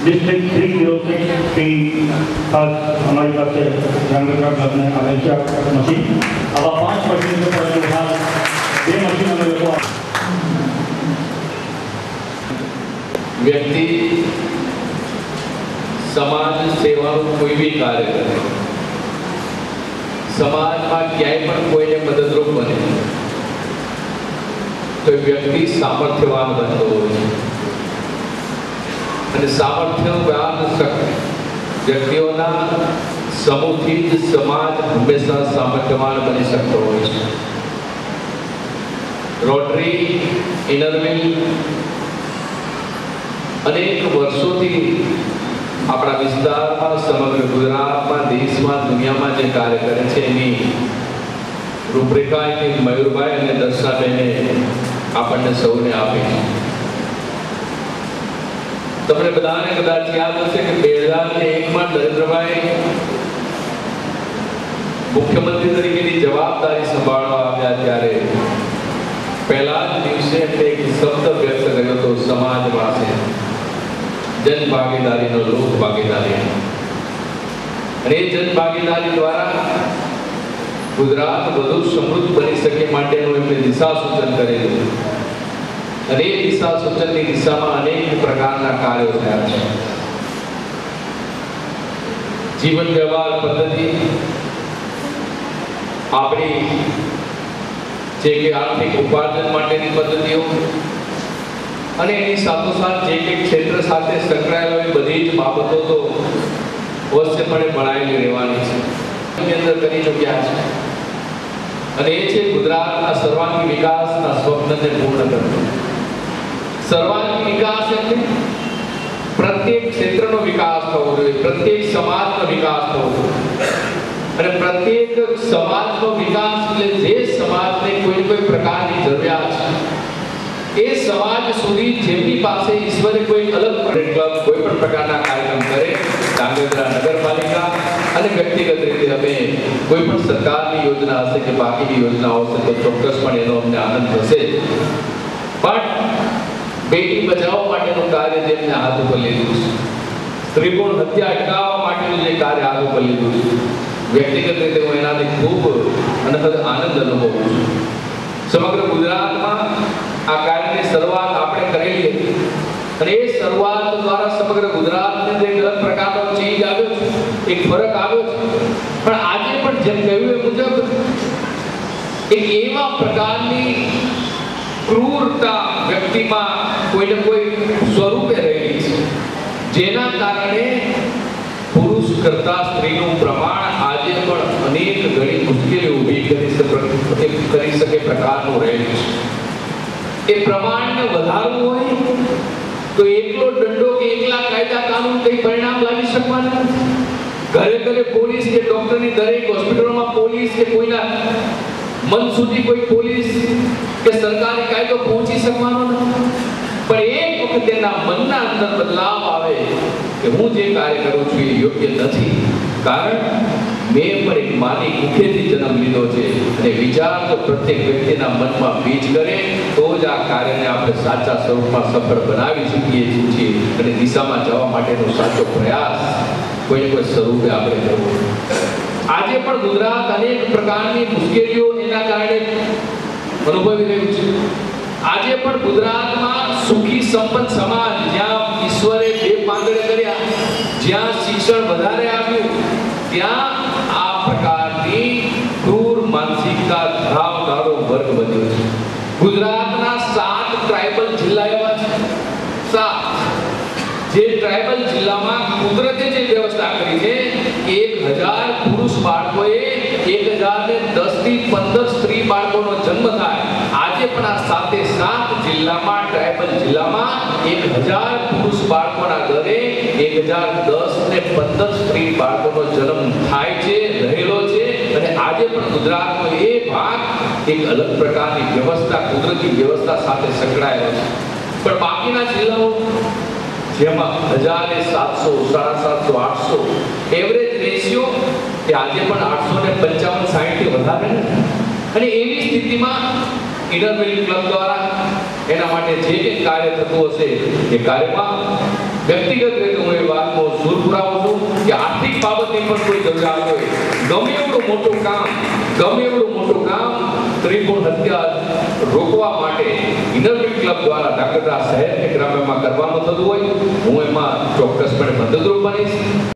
District 306 की खास हमारे पास जामनगर क्लब ने हमेशा मशीन अब 5 मशीन के बाद ये मशीन हमें को व्यक्ति समाज सेवा कोई भी कार्य करे समाज में क्या कोई ने मददरूप बने तो व्यक्ति सामर्थ्यवान बनता हो सामर्थ्यवान व्यक्तिओं समूह थी समाज हमेशा सामर्थ्यवान बनी सकता हो। रोटरी इनरविल अनेक वर्षों थी अपना विस्तार में समग्र गुजरात में देश में दुनिया में जो कार्य करे छे एनी रूपरेखा मयूरभाई और दर्शनाबेने आपने सौने आपी तमने बधाने कदाच याद हशे कि 2001 में नरेंद्रभाई मुख्यमंत्री तरीके की जवाबदारी संभाळवा आव्या त्यारे पहला ज दिवसे एक शब्द व्यक्त कर्यो तो समाज वासे जन भागीदारी नो लोक भागीदारी अने जन भागीदारी द्वारा गुजरात વધુ સમૃદ્ધ બની શકે માટેનું એમણે દિશા સૂચન કરેલું અને એ દિશા સૂચનની દિશામાં અનેક પ્રકારના કાર્યો થયા છે। જીવન વ્યવહાર પદ્ધતિ આપણી જે કે આર્થિક ઉપાર્જન માટેની પદ્ધતિઓ અને એની સાથોસાથ જે કે ક્ષેત્ર સાથે સંકળાયેલા હોય બધી જ બાબતો તો અવશ્યપણે ભણાયેલી રહેવાની છે। એની અંદર કરી ચૂક્યા છે અને એ છે ગુજરાતના સર્વાંગી વિકાસના સ્વપ્નને પૂર્ણ કરવું। સર્વાંગી વિકાસ એટલે પ્રત્યેક ક્ષેત્રનો વિકાસ થવો જોઈએ, પ્રત્યેક સમાજનો વિકાસ થવો જોઈએ અને પ્રત્યેક સમાજનો વિકાસ એટલે જે સમાજને કોઈ કોઈ પ્રકારની જરૂરિયાત છે એ સમાજ સુધી જેમની પાસે ઈશ્વરે કોઈ અલગ ક્લબ કોઈ પણ પ્રકારના કાર્યક્રમ કરે ધાંગધ્રા નગરપાલિકા અને વ્યક્તિગત રીતે અમે કોઈ પણ સરકારની યોજના હશે કે બાકીની યોજનાઓ હશે તો ચોક્કસપણે એનો અમને આનંદ થશે। પણ બેટી બચાવો માટેનું કાર્ય જેમને હાથ ઉપર લીધું છે, સ્ત્રીભ્રૂણ હત્યા અટકાવવા માટેનું જે કાર્ય હાથ ઉપર લીધું છે, વ્યક્તિગત રીતે હું એનાથી ખૂબ આનંદ અનુભવું છું। સમગ્ર ગુજરાતમાં આ કાર્યની શરૂઆત આપણે કરેલી હતી અને એ શરૂઆત દ્વારા સમગ્ર ગુજરાતને જે અલગ પ્રકારનો ચેન્જ આવ્યો છે, એક ફરક આવ્યો છે। પણ આજે પણ જેમ કહ્યું એ મુજબ એક એવા પ્રકારની ક્રૂરતા વ્યક્તિમાં કોઈને કોઈ સ્વરૂપે રહેલી છે જેના કારણે પુરુષ કરતા સ્ત્રીનું પ્રમાણ આજે પણ અનેક ઘણી મુશ્કેલી ઊભી કરી શકે પ્રકારનું રહેલું છે। એ પ્રમાણને વધારવું હોય તો એકલો દંડો કે એકલા કાયદા કાનૂન કઈ પરિણામ લાવી શકવાના નથી। ઘરે ઘરે પોલીસ કે ડોક્ટરની દરેક હોસ્પિટલમાં પોલીસ કે કોઈના મન સુધી કોઈ પોલીસ કે સરકારી કાયદો પહોંચી શકવાનો નથી। પણ એક વખત એના મનના અંદર બદલાવ આવે કે હું જે કાર્ય કરું છું એ યોગ્ય નથી, કારણ મેં પણ એક માની કુખેથી જન્મ લીધો છે અને વિચાર તો પ્રત્યેક વ્યક્તિના મનમાં બીજ કરે તો જ આ કાર્યને આપણે સાચા સ્વરૂપમાં સફળ બનાવી શકીએ છીએ અને દિશામાં જવા માટેનો સાચો પ્રયાસ કોઈ કોઈ સ્વરૂપે આપણે કરવો। આજે પણ ગુજરાત અનેક પ્રકારની મુશ્કેલીઓ એના કારણે અનુભવી રહ્યું છે। આજે પણ ગુજરાતમાં સુખી સંપન્ન સમાજ જ્યાં ઈશ્વરે બે પાંદડે કર્યા, જ્યાં શિક્ષણ વધારે આવ્યું, ત્યાં આ પ્રકારની ક્રૂર માનસિકતા ધરાવનારો વર્ગ બન્યો છે। ગુજરાતના 7 ટ્રાઇબલ જિલ્લા એવા છે, 7 જે ટ્રાઇબલ જિલ્લામાં કુદરતે જે વ્યવસ્થા કરી છે 1000 પુરુષ બાળકોએ 1010 થી 15 સ્ત્રી બાળકોનો જન્મ થાય। આજે પણ આ 7 જિલ્લામાં ટ્રાઇબલ જિલ્લામાં 1000 પુરુષ બાળકોના દરે 1010 ને 15 સ્ત્રી બાળકોનો જન્મ થાય છે, રહેલો છે અને આજે પણ ગુજરાતનો એ ભાગ એક અલગ પ્રકારની વ્યવસ્થા કુદરતી વ્યવસ્થા સાથે સંકળાયેલો છે। પણ બાકીના જિલ્લાઓ જેમાં 1000 700 750 800 એવરેજ રેશિયો એ આજે પણ 855 60 થી વધારે નથી અને એવી સ્થિતિમાં ઇનરવેલ ક્લબ દ્વારા એના માટે જે કંઈ કાર્ય થતું હશે એ કાર્યમાં વ્યક્તિગત રીતે હું એ વાતનો સૂર પુરાવું છું કે આર્થિક બાબતની પણ કોઈ જરૂરિયાત હોય, ગમે એવડું મોટું કામ ત્રિભુવન હત્યા રોકવા માટે ઇનરવેલ ક્લબ દ્વારા ધાંગધ્રા શહેર કે ગ્રામ્યમાં કરવાનું થતું હોય, હું એમાં ચોક્કસપણે મદદરૂપ બનીશ.